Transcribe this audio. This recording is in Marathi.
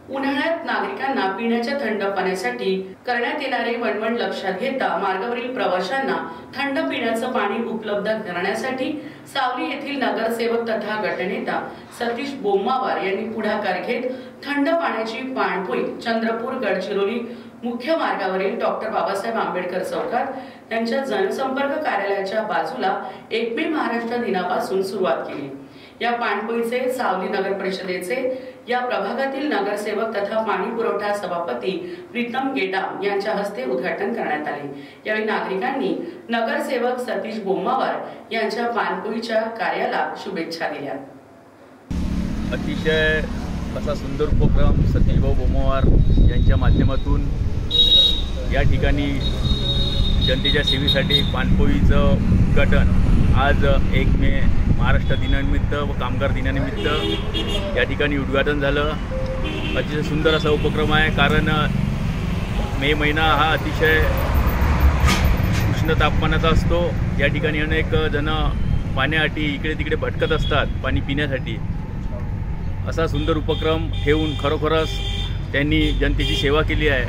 उन्हाळ्यात नागरिकांना पिण्याच्या थंड पाण्यासाठी करण्यात येणारे वणवण लक्षात घेता मार्गावरील प्रवाशांना थंड पिण्याचं पाणी उपलब्ध करण्यासाठी सावली येथील नगरसेवक तथा गटनेता सतीश बोम्मावार यांनी पुढाकार घेत थंड पाण्याची पाणपोई चंद्रपूर गडचिरोली मुख्य मार्गावरील डॉक्टर बाबासाहेब आंबेडकर चौकात यांच्या जनसंपर्क कार्यालयाच्या बाजूला 1 मे महाराष्ट्र दिनापासून सुरुवात केली। या पाणपोईचे सावली नगर परिषदेचे या प्रभागातील नगरसेवक तथा पाणी पुरवठा सभापती प्रीतम गेटाम यांच्या हस्ते उद्घाटन करण्यात आले। यावेळी नागरिकांनी नगरसेवक सतीश बोम्मावार यांच्या पाणपोईच्या कार्याला शुभेच्छा दिल्या। अतिशय असा सुंदर उपक्रम सतीश बोम्मावार यांच्या माध्यमातून या ठिकाणी जनतेच्या सेवेसाठी पाणपोईचं उद्घाटन आज 1 मे महाराष्ट्र दिनानिमित्त व कामगार दिनानिमित्त या ठिकाणी उद्घाटन झालं। अतिशय सुंदर असा उपक्रम आहे, कारण मे महिना हा अतिशय उष्ण तापमानाचा असतो। या ठिकाणी अनेक जण पाण्यासाठी इकडे तिकडे भटकत असतात पाणी पिण्यासाठी। असा सुंदर उपक्रम ठेवून खरोखरच त्यांनी जनतेची सेवा केली आहे।